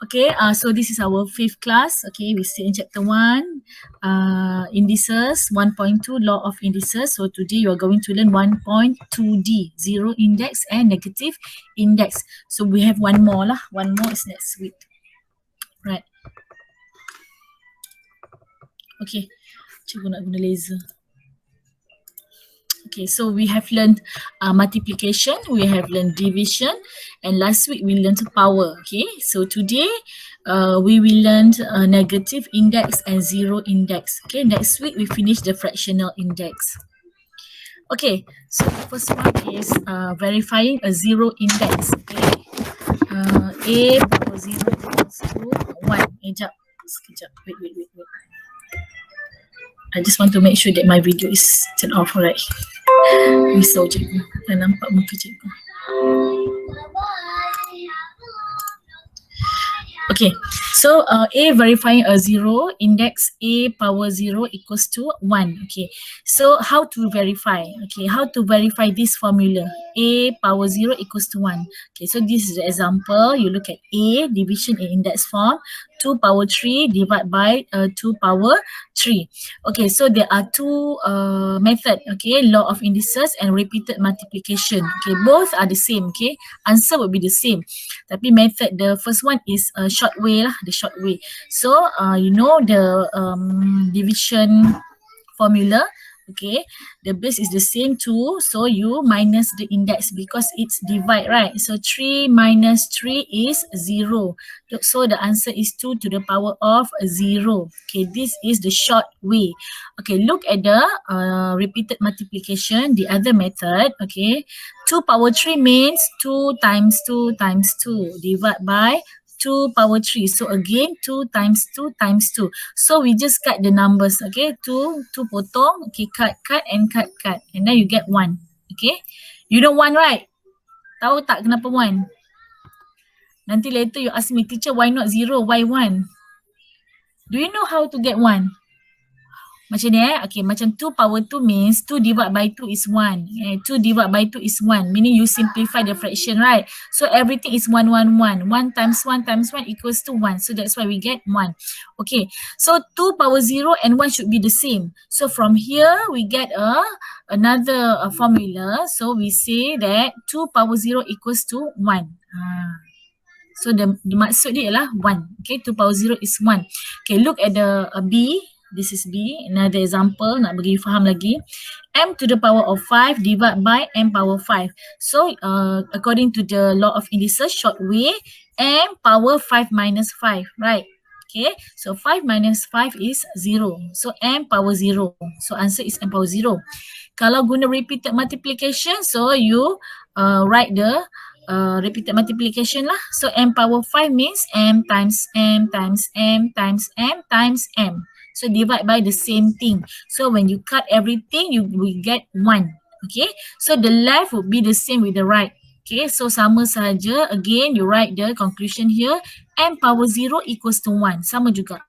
Okay, so this is our 5th class. Okay, we see in chapter 1, indices, 1.2, law of indices. So today you are going to learn 1.2D, zero index and negative index. So we have one more lah. One more is next week. Right. Okay, cikgu nak guna laser. Okay, so we have learned multiplication, we have learned division, and last week we learned power. Okay, so today we will learn negative index and zero index. Okay, next week we finish the fractional index. Okay, so the first one is verifying a zero index. Okay, a power 0 equals to 1. Sekejap, wait. I just want to make sure that my video is turned off, alright. Risau cikgu, dah nampak muka cikgu. Okay, so A verifying a zero, index A power 0 equals to 1. Okay, so how to verify? Okay, how to verify this formula? A power 0 equals to 1. Okay, so this is the example. You look at A, division in index form, 2 power 3 divided by 2 power 3. Okay, so there are two method. Okay, law of indices and repeated multiplication. Okay, both are the same. Okay, answer will be the same. Tapi method, the first one is short way lah, the short way. So you know the division formula. Okay, the base is the same too, so you minus the index because it's divide, right? So 3 minus 3 is 0. So the answer is 2 to the power of 0. Okay, this is the short way. Okay, look at the repeated multiplication, the other method. Okay, 2 power 3 means 2 times 2 times 2 divided by 2 power 3. So again, 2 times 2 times 2. So we just cut the numbers. Okay, 2 potong. Okay, cut, and cut. And then you get 1. Okay, you know 1, right? Tahu tak kenapa 1? Nanti later you ask me, teacher, why not 0? Why 1? Do you know how to get 1? Macam ni okay, macam 2 power 2 means 2 divided by 2 is 1. 2 divided by 2 is 1, meaning you simplify the fraction, right? So everything is 1, 1, 1. 1 times 1 times 1 equals to 1. So that's why we get 1. Okay, so 2 power 0 and 1 should be the same. So from here, we get another formula. So we say that 2 power 0 equals to 1. So the maksud dia ialah 1. Okay, 2 power 0 is 1. Okay, look at the B. This is B, another example, nak bagi you faham lagi. M to the power of 5 divided by M power 5. So, according to the law of indices, short way, M power 5 minus 5, right? Okay, so 5 minus 5 is 0. So, M power 0. So, answer is M power 0. Kalau guna repeated multiplication, so you write the repeated multiplication lah. So, M power 5 means M times M times M times M times M. So divide by the same thing. So when you cut everything, you will get 1. Okay. So the left would be the same with the right. Okay. So sama sahaja. Again, you write the conclusion here. M power 0 equals to 1. Sama juga.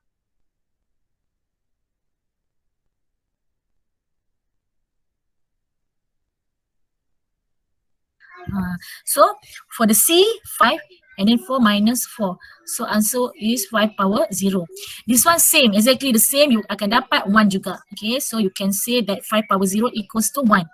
So for the C, 5. And then 4 minus 4. So answer is 5 power 0. This one same, exactly the same. You akan dapat 1 juga. Okay, so you can say that 5 power 0 equals to 1.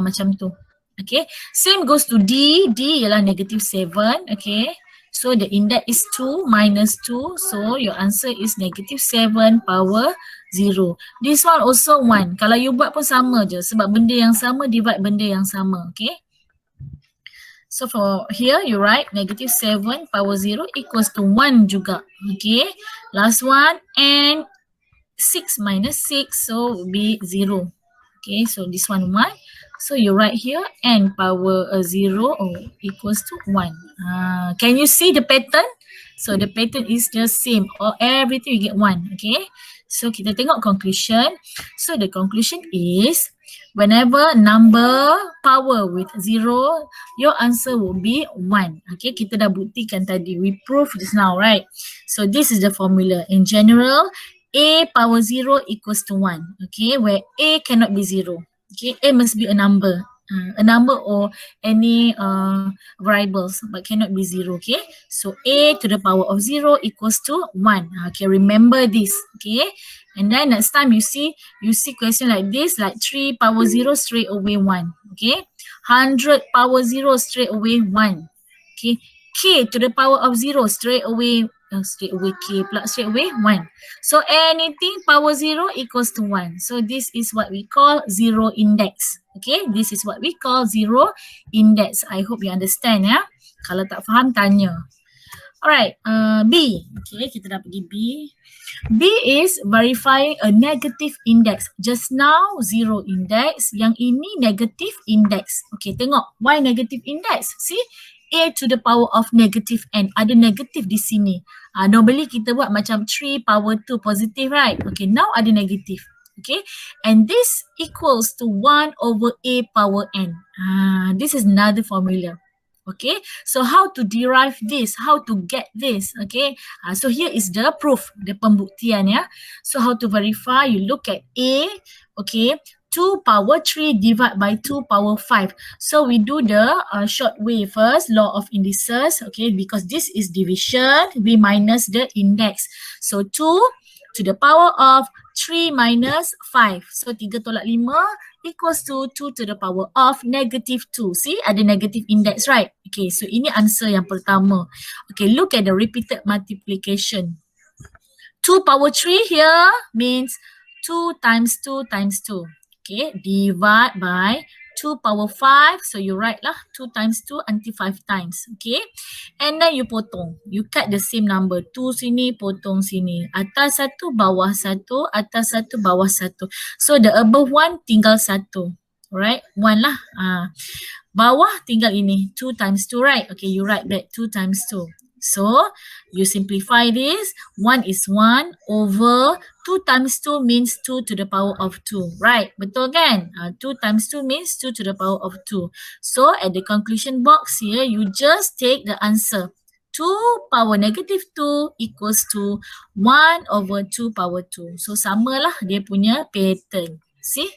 Macam tu. Okay, same goes to D. D ialah negative 7. Okay, so the index is 2 minus 2. So your answer is negative 7 power 0. This one also 1. Kalau you buat pun sama je. Sebab benda yang sama divide benda yang sama. Okay. So for here, you write negative 7 power 0 equals to 1 juga. Okay. Last one, and 6 minus 6, so will be 0. Okay, so this one 1. So you write here, n power 0 equals to 1. Can you see the pattern? So the pattern is the same. Or everything you get 1. Okay. So kita tengok conclusion. So the conclusion is, whenever number power with 0, your answer will be 1. Okay, kita dah buktikan tadi. We proved this now, right? So this is the formula. In general, A power 0 equals to 1. Okay, where A cannot be 0. Okay, A must be a number. a number or any variables, but cannot be 0. Okay, so a to the power of 0 equals to 1. Okay, remember this. Okay, and then next time you see question like this, like 3 power 0 straight away 1. Okay, 100 power 0 straight away 1. Okay, k to the power of 0 straight away k plus straight away 1. So anything power 0 equals to 1. So this is what we call zero index. Okay, this is what we call zero index. I hope you understand ya. Kalau tak faham tanya. Alright, B. Okay, kita dah pergi B. B is verifying a negative index. Just now zero index, yang ini negative index. Okay, tengok why negative index? See, a to the power of negative n. Ada negative di sini. Normally kita buat macam 3 power 2 positive, right? Okay, now ada negative. Okay, and this equals to 1 over a power n. This is another formula. Okay, so how to derive this? How to get this? Okay, so here is the proof, the pembuktian ya. So how to verify? You look at A, okay, 2 power 3 divided by 2 power 5. So we do the short way first, law of indices, okay, because this is division, we minus the index. So 2 to the power of 3 minus 5. So 3 tolak 5 equals to 2 to the power of negative 2. See, ada negative index, right? Okay, so ini answer yang pertama. Okay, look at the repeated multiplication. 2 power 3 here means 2 times 2 times 2. Okay, divide by 2 power 5. So you write lah 2 times 2 until 5 times. Okay, and then you potong. You cut the same number. 2 sini, potong sini. Atas 1, bawah 1. Atas 1, bawah 1. So the above one tinggal 1. Alright, 1 lah. Bawah tinggal ini. 2 times 2, right? Okay, you write back 2 times 2. So, you simplify this. 1 is 1 over 2 times 2 means 2 to the power of 2. Right? Betul kan? 2 times 2 means 2 to the power of 2. So, at the conclusion box here, you just take the answer. 2 power negative 2 equals to 1 over 2 power 2. So, samalah dia punya pattern. See?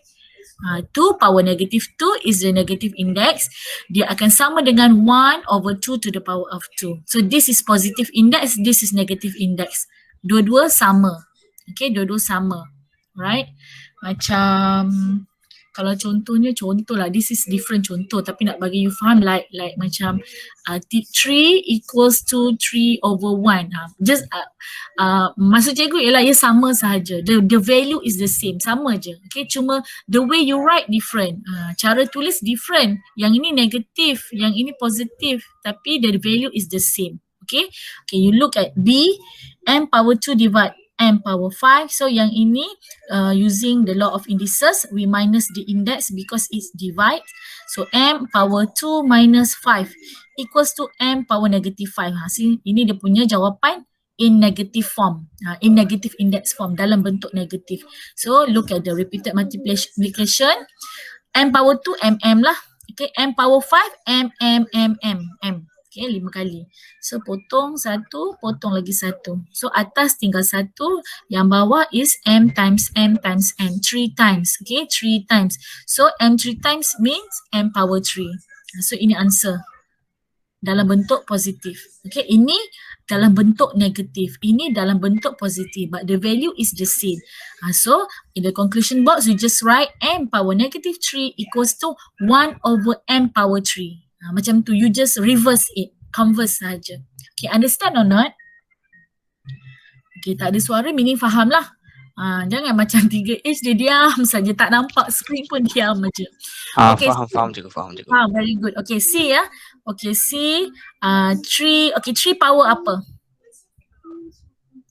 2 power negative 2 is the negative index. Dia akan sama dengan 1 over 2 to the power of 2. So this is positive index, this is negative index. Dua-dua sama. Okay, dua-dua sama. Right? Macam kalau contohnya, contoh lah, this is different contoh tapi nak bagi you faham like macam 3 equals to 3 over 1. Just maksud cikgu ialah ia sama sahaja. The value is the same, sama je. Okay, cuma the way you write different. Cara tulis different. Yang ini negatif, yang ini positif, tapi the value is the same. Okay, you look at B, m power 2 divide m power 5. So yang ini using the law of indices, we minus the index because it's divide. So m power 2 minus 5 equals to m power negative 5. See, ini dia punya jawapan in negative form, in negative index form, dalam bentuk negatif. So look at the repeated multiplication. M power 2 mm lah. Okay, m power 5 m. Okay, 5 kali. So potong 1, potong lagi 1. So atas tinggal 1, yang bawah is m times m times m. 3 times. Okay, 3 times. So m 3 times means m power 3. So ini answer. Dalam bentuk positif. Okay, ini dalam bentuk negatif. Ini dalam bentuk positif. But the value is the same. So in the conclusion box, you just write m power negative 3 equals to 1 over m power 3. Macam tu, you just reverse it, converse saja. Okay, understand or not? Okay, tak ada suara meaning faham lah. Jangan macam 3H dia diam saja, tak nampak screen pun diam aja. Okay, faham juga. Very good. Okay, C ya. Okay, C 3, okay 3 power apa?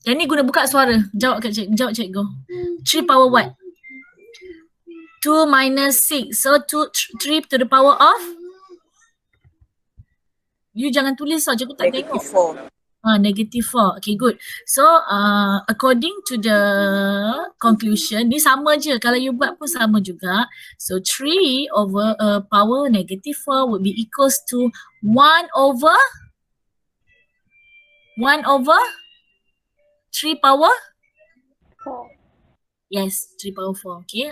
Yang ni guna buka suara. Jawab cikgu. 3 power what? 2 minus 6. So 3 to the power of? You jangan tulis saja, aku tak tengok. Negative 4. Okay, good. So, according to the conclusion, ni sama je. Kalau you buat pun sama juga. So, 3 over power negative 4 would be equals to 1 over 3 power? 4. Yes, 3 power 4. Okay.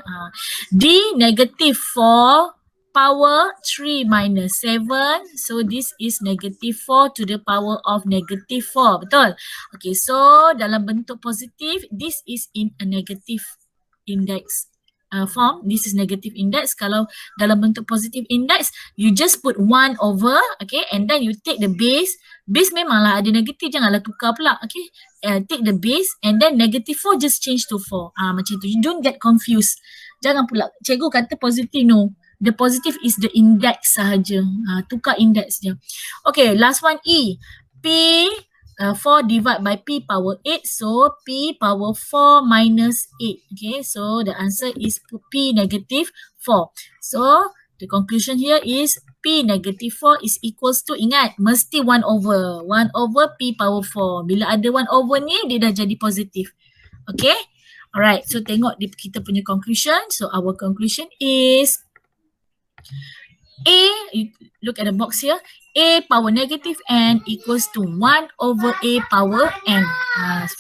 D negative 4 power 3 minus 7. So this is negative 4 to the power of negative 4. Betul? Okay, so dalam bentuk positif, this is in a negative index form. This is negative index. Kalau dalam bentuk positive index, you just put 1 over, okay, and then you take the base. Base memanglah ada negatif, janganlah tukar pula, okay. Take the base and then negative 4 just change to 4. Macam tu. You don't get confused. Jangan pula, cikgu kata positif, no. The positive is the index sahaja. Tukar index dia. Okay, last one E. P 4 divided by P power 8. So P power 4 minus 8. Okay, so the answer is P negative 4. So the conclusion here is P negative 4 is equals to, ingat, mesti 1 over. 1 over P power 4. Bila ada 1 over ni, dia dah jadi positif. Okay. Alright, so tengok kita punya conclusion. So our conclusion is A, you look at the box here, A power negative n equals to 1 over A power n.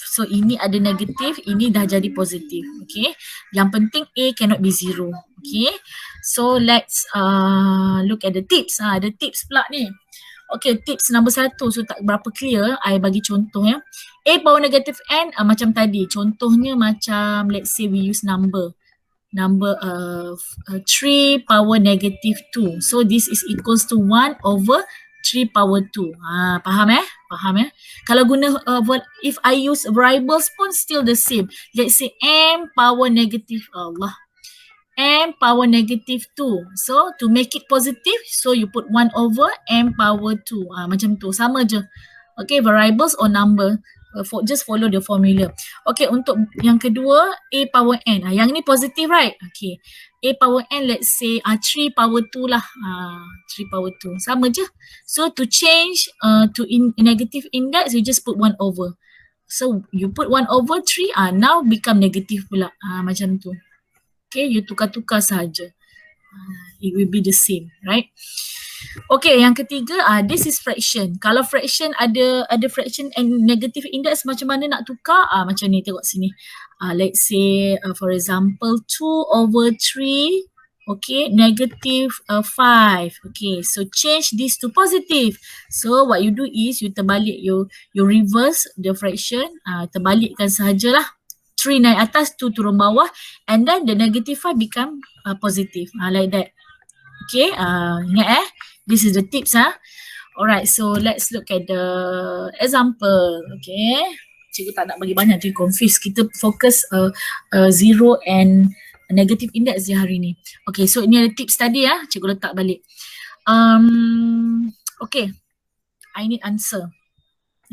So ini ada negatif, ini dah jadi positif. Okay, yang penting A cannot be 0. Okay, so let's look at the tips. Ada tips pula ni. Okay, tips number 1, so tak berapa clear, I bagi contoh ya. A power negative n macam tadi, contohnya macam let's say we use number 3 power negative 2. So this is equals to 1 over 3 power 2. Faham eh? Faham eh? Kalau guna if I use variables pun still the same. Let's say m power negative, m power negative 2. So to make it positive, so you put 1 over m power 2. Macam tu, sama je. Okay, variables or number. Just follow the formula. Okay, untuk yang kedua, A power n. Yang ni positif, right? Okay. A power n, let's say 3 power 2 lah. 3 power 2. Sama je. So to change to negative index, you just put 1 over. So you put 1 over 3, now become negative pula. Macam tu. Okay, you tukar-tukar saja. It will be the same, right? Okay, yang ketiga, this is fraction. Kalau fraction ada fraction and negative index, macam mana nak tukar? Macam ni, tengok sini. Let's say for example 2 over 3, okay, negative 5. Okay, so change this to positive. So what you do is you terbalik, you reverse the fraction, terbalikkan sahajalah. 3 naik atas, 2 turun bawah, and then the negative 5 become positive, like that. Okay, ingat this is the tips. Alright, so let's look at the example. Okay, cikgu tak nak bagi banyak, cikgu confuse. Kita fokus zero and negative index je hari ni. Okay, so ini ada tips tadi cikgu letak balik. Okay, I need answer.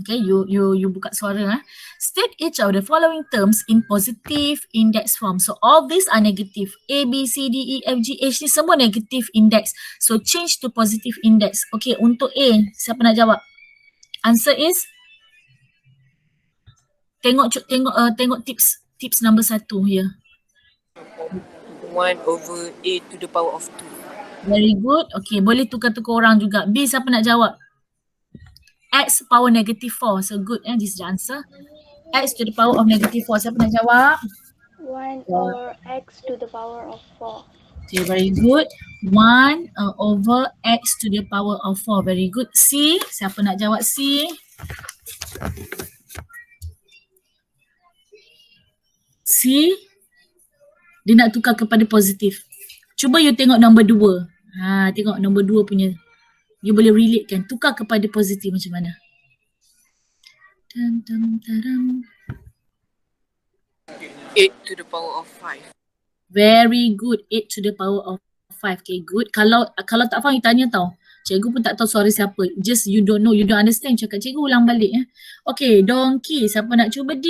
Okay, you buka suara. State each of the following terms in positive index form. So all these are negative. A, B, C, D, E, F, G, H ni semua negative index. So change to positive index. Okay, untuk A, siapa nak jawab? Answer is, tengok tips number 1 here. 1 over A to the power of 2. Very good. Okay, boleh tukar-tukar orang juga. B, siapa nak jawab? X power negative 4. So good, this is the answer. X to the power of negative 4. Siapa nak jawab? 1 over X to the power of 4. Okay, very good. 1 over X to the power of 4. Very good. C, siapa nak jawab C? C, dia nak tukar kepada positif. Cuba you tengok nombor 2. Tengok nombor 2 punya. You boleh relate kan, tukar kepada positif macam mana? 8 to the power of 5. Very good, 8 to the power of 5. Okay, good. Kalau tak faham, you tanya tau. Cikgu pun tak tahu suara siapa. Just you don't know, you don't understand. Cakap cikgu ulang balik. Okay, donkey. Siapa nak cuba D?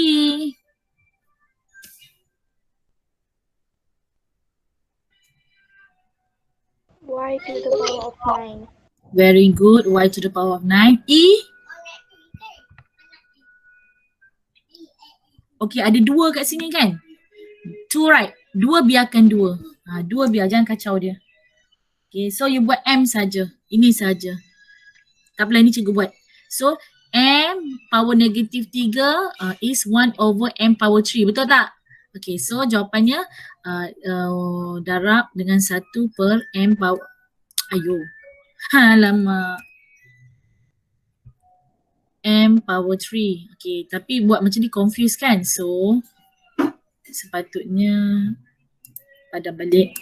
Y to the power of 9. Very good. Y to the power of 9. E? Okay, ada 2 kat sini kan? 2 right? 2 biarkan 2. 2 biar, jangan kacau dia. Okay, so you buat M saja. Ini saja. Tak apalah, ni cikgu buat. So, M power negative 3 is 1 over M power 3. Betul tak? Okay, so jawapannya darab dengan 1 per M power Ayo. Alamak. M power 3. Okay, tapi buat macam ni confuse kan? So, sepatutnya padam balik.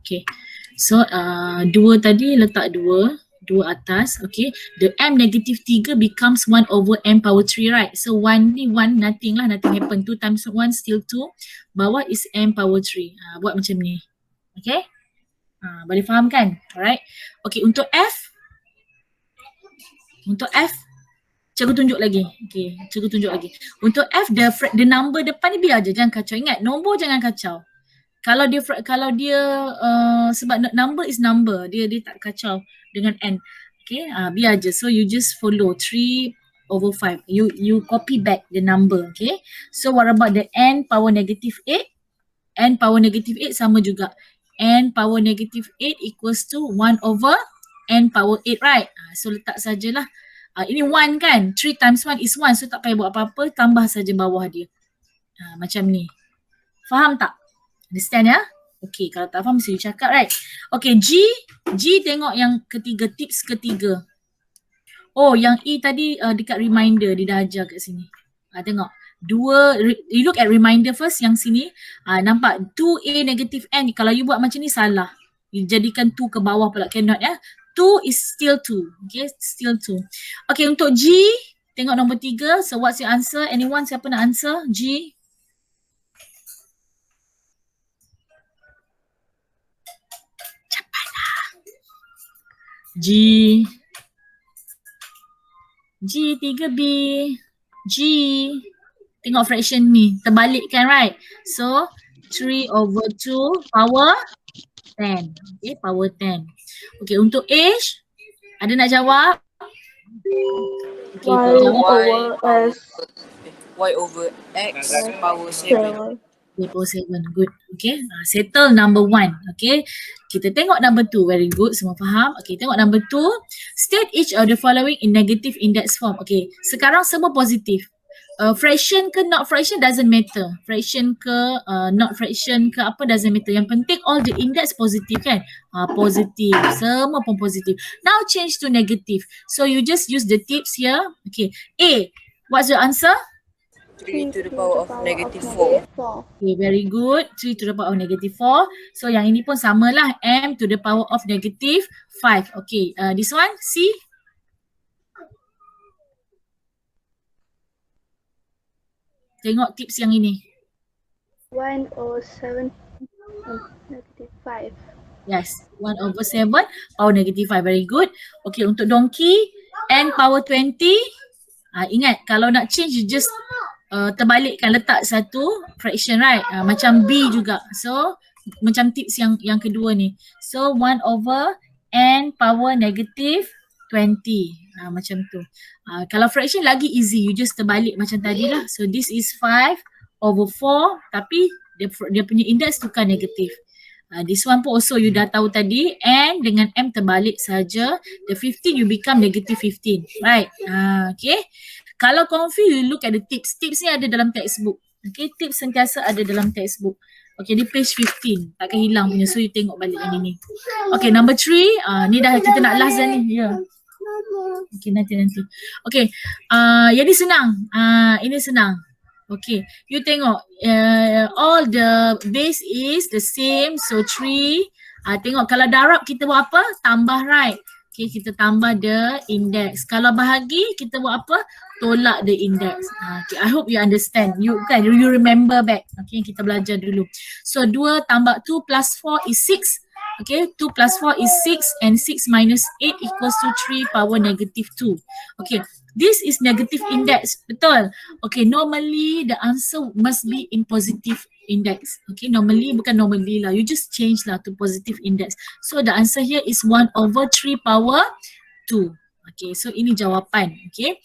Okay. So, 2 tadi letak 2 atas. Okay. The M negative 3 becomes 1 over M power 3, right? So, 1 ni 1, nothing lah. Nothing happen. 2 times 1 still 2. Bawah is M power 3. Buat macam ni. Okay. Boleh faham kan? Alright. Okay, untuk F. Untuk F, cikgu tunjuk lagi. Okay, cikgu tunjuk lagi. Untuk F, the number depan ni biar je. Jangan kacau. Ingat, nombor jangan kacau. Kalau dia sebab number is number. Dia tak kacau dengan N. Okay, biar je. So, you just follow 3 over 5. You copy back the number. Okay. So, what about the N power negative 8? N power negative 8 sama juga. N power negative 8 equals to 1 over N power 8, right? So letak sajalah. Ini 1 kan? 3 times 1 is 1. So tak payah buat apa-apa. Tambah saja bawah dia. Macam ni. Faham tak? Understand ya? Okay, kalau tak faham mesti you cakap, right? Okay, G tengok yang ketiga, tips ketiga. Oh, yang E tadi dekat reminder. Dia dah ajar kat sini. Tengok. You look at reminder first yang sini. Nampak 2A negative N. Kalau you buat macam ni salah. You jadikan 2 ke bawah pula, cannot ya. 2 is still 2. Okay, still 2. Okay, untuk G, tengok nombor 3. So what's your answer? Anyone, siapa nak answer? G. Cepatlah. G 3B. G. Tengok fraction ni, terbalikkan, right? So, 3 over 2 power 10. Okay, power 10. Okay, untuk H, ada nak jawab? Okay, Y over X power 7. Power 7, good. Okay, settle number 1. Okay, kita tengok number 2, very good, semua faham. Okay, tengok number 2. State each of the following in negative index form. Okay, sekarang semua positif. Fraction ke not fraction doesn't matter. Fraction ke not fraction ke apa doesn't matter. Yang penting all the index positif kan. Positif. Semua pun positif. Now change to negative. So you just use the tips here. Okay. A. What's your answer? 3 to the power of negative 4. Okay, very good. 3 to the power of negative 4. So yang ini pun samalah. M to the power of negative 5. Okay. This one, C. Tengok tips yang ini. 1 over 7 negative 5. Yes, 1 over 7 power negative 5. Very good. Okay, untuk donkey, N power 20. Ingat, kalau nak change, you just terbalikkan, letak satu fraction, right? Macam B juga. So, macam tips yang kedua ni. So, 1 over N power negative 20. Macam tu. Kalau fraction lagi easy. You just terbalik macam tadi lah. So this is 5 over 4. Tapi dia punya index tukar negatif. This one pun also you dah tahu tadi. N dengan M terbalik saja. The 15 you become negative 15. Right. Okay. Kalau confused you look at the tips. Tips ni ada dalam textbook. Okay. Tips sentiasa ada dalam textbook. Okay, di page 15. Takkan hilang punya. So you tengok balik yang ini. Okay, number 3. Ni dah kita nak last dah ni. Ya. Okay, nanti. Okay, yang ni senang. Ini senang. Okay, you tengok. All the base is the same. So 3. Tengok kalau darab kita buat apa? Tambah, right? Okay, kita tambah the index. Kalau bahagi kita buat apa? Tolak the index. Okay, I hope you understand. You remember back. Okay, kita belajar dulu. So 2 tambah 2 plus 4 is 6. Okay, 2 plus 4 is 6 and 6 minus 8 equals to 3 power negative 2. Okay, this is negative index. Betul? Okay, normally the answer must be in positive index. Okay, normally bukan normally lah. You just change lah to positive index. So the answer here is 1 over 3 power 2. Okay, so ini jawapan. Okay.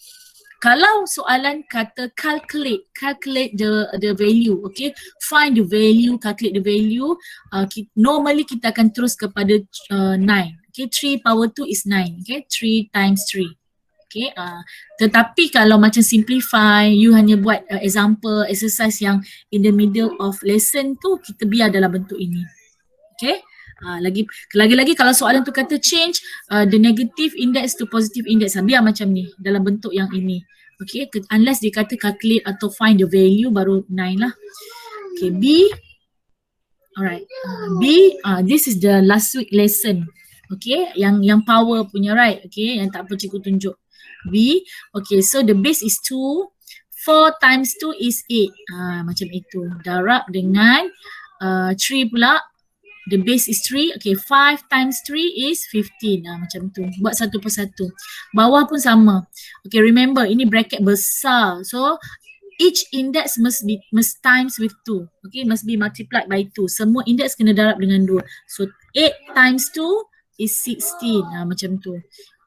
Kalau soalan kata calculate the value, okay, find the value, calculate the value, normally kita akan terus kepada 9, okay, 3 power 2 is 9, okay, 3 times 3. Okay, tetapi kalau macam simplify, you hanya buat example, exercise yang in the middle of lesson tu, kita biar dalam bentuk ini. Okay, lagi-lagi kalau soalan tu kata change the negative index to positive index, biar macam ni dalam bentuk yang ini. Okay, unless dia kata calculate atau find the value, baru 9 lah. Okay, B. Alright, B, this is the last week lesson. Okay, yang power punya, right? Okay, yang tak apa cikgu tunjuk. B, okay, so the base is 2. 4 times 2 is 8. Macam itu. Darab dengan 3 pula. The base is 3. Okay, 5 times 3 is 15. Macam tu. Buat satu persatu. Bawah pun sama. Okay, remember ini bracket besar. So, each index must times with 2. Okay, must be multiplied by 2. Semua index kena darab dengan 2. So 8 times 2 is 16. Macam tu.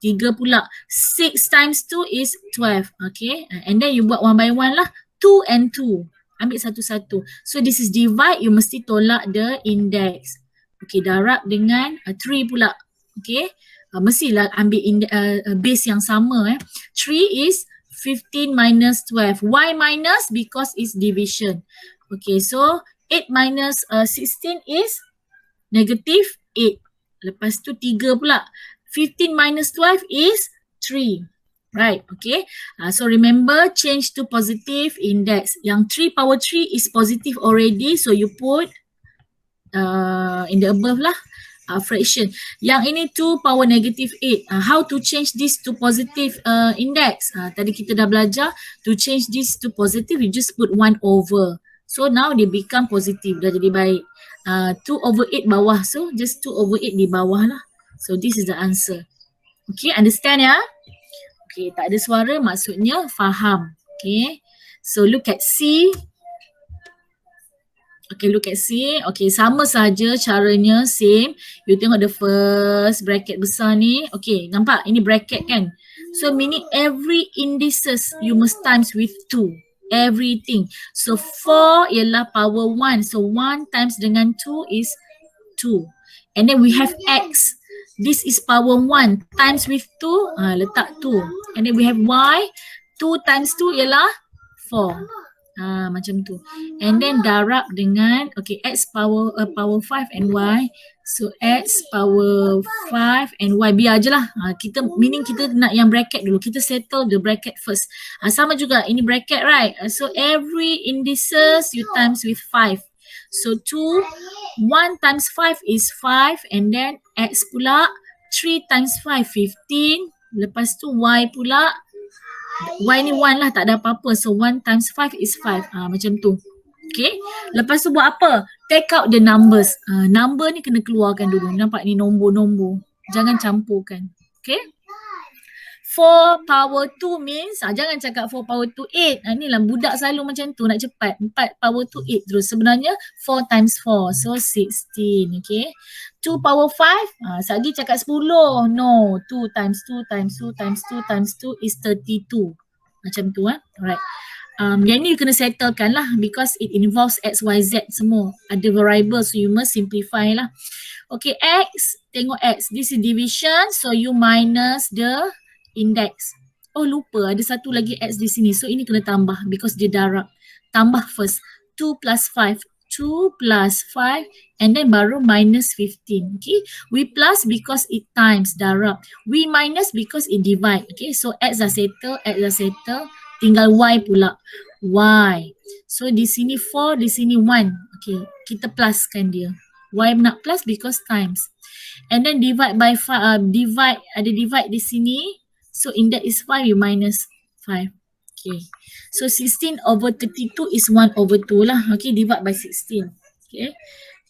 3 pula. 6 times 2 is 12. Okay, and then you buat one by one lah. 2 and 2. Ambil satu-satu. So this is divide, you mesti tolak the index. Okay, darab dengan 3 pula. Okay, mestilah ambil base yang sama. 3 is 15 minus 12. Why minus? Because it's division. Okay, so 8 minus 16 is negative 8. Lepas tu 3 pula. 15 minus 12 is 3. Right, okay. So remember, change to positive index. Yang 3 power 3 is positive already. So you put in the above lah. Fraction. Yang ini 2 power negative 8. How to change this to positive index? Tadi kita dah belajar. To change this to positive, you just put 1 over. So now they become positive. Dah jadi baik. 2 over 8 bawah. So just 2 over 8 di bawah lah. So this is the answer. Okay, understand ya? Okay, tak ada suara maksudnya faham. Okay, so look at C. Okay, look at C. Okay, sama saja caranya, same. You tengok the first bracket besar ni. Okay, nampak? Ini bracket kan? So, meaning every indices you must times with 2. Everything. So, 4 ialah power 1. So, 1 times dengan 2 is 2. And then we have X. This is power 1 times with 2. Letak 2. And then we have Y. 2 times 2 ialah 4. Macam tu. And then darab dengan okay, X power 5 and Y. So X power 5 and Y. Biar je lah. Kita meaning kita nak yang bracket dulu. Kita settle the bracket first. Sama juga ini bracket, right? So every indices you times with 5. So 2, 1 times 5 is 5 and then X pula 3 times 5, 15. Lepas tu Y pula Y ni 1 lah, tak ada apa-apa. So 1 times 5 is 5. Macam tu. Okay. Lepas tu buat apa? Take out the numbers. Number ni kena keluarkan dulu. Nampak ni nombor-nombor. Jangan campurkan. Okay. 4 power 2 means, jangan cakap 4 power 2, 8. Ni lah budak selalu macam tu, nak cepat. 4 power 2, 8 terus. Sebenarnya 4 times 4. So 16. Okay. 2 power 5, Sagi cakap 10. No, 2 times 2 times 2 times 2 times 2 is 32. Macam tu. Alright. Yang ni you kena settlekan lah because it involves X, Y, Z semua. Ada variable, so you must simplify lah. Okay, X, tengok X. This is division, so you minus the index. Oh lupa, ada satu lagi X di sini. So ini kena tambah because dia darab. Tambah first. 2 plus 5. 2 plus 5 and then baru minus 15. Okay, we plus because it times, darab. We minus because it divide. Okay, so X dah settle, X dah settle. Tinggal Y pula. Y. So di sini 4, di sini 1. Okay, kita pluskan dia. Y nak plus because times. And then divide by 5, divide, ada divide di sini. So index is 5, you minus 5. Okay. So 16 over 32 is 1 over 2 lah. Okay, divide by 16. Okay.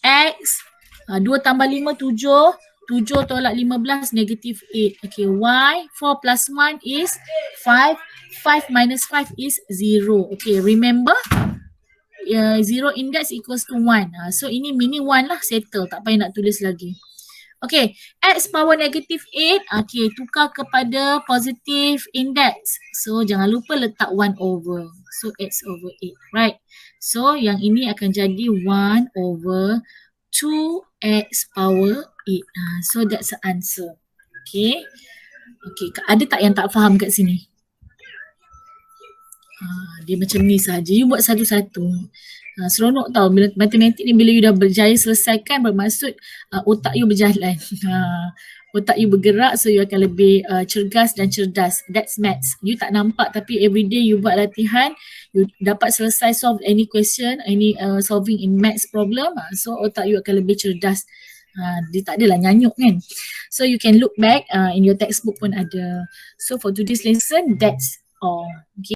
X, 2 tambah 5, 7. 7 tolak 15, negative 8. Okay, Y, 4 plus 1 is 5. 5 minus 5 is 0. Okay, remember? 0 index equals to 1. So ini meaning 1 lah, settle. Tak payah nak tulis lagi. Okay, X power negative 8. Okay, tukar kepada positive index. So jangan lupa letak 1 over. So X over 8, right? So yang ini akan jadi 1 over 2X power 8. So that's the answer. Okay. Okay, ada tak yang tak faham kat sini? Dia macam ni saja. You buat satu-satu. Seronok tau bila matematik ni, bila you dah berjaya selesaikan, bermaksud otak you berjalan. Otak you bergerak, so you akan lebih cergas dan cerdas. That's maths. You tak nampak tapi everyday you buat latihan, you dapat selesai solve any question, any solving in maths problem, so otak you akan lebih cerdas. Dia tak adalah nyanyuk kan. So you can look back in your textbook pun ada. So for today's lesson, that's all. Okay.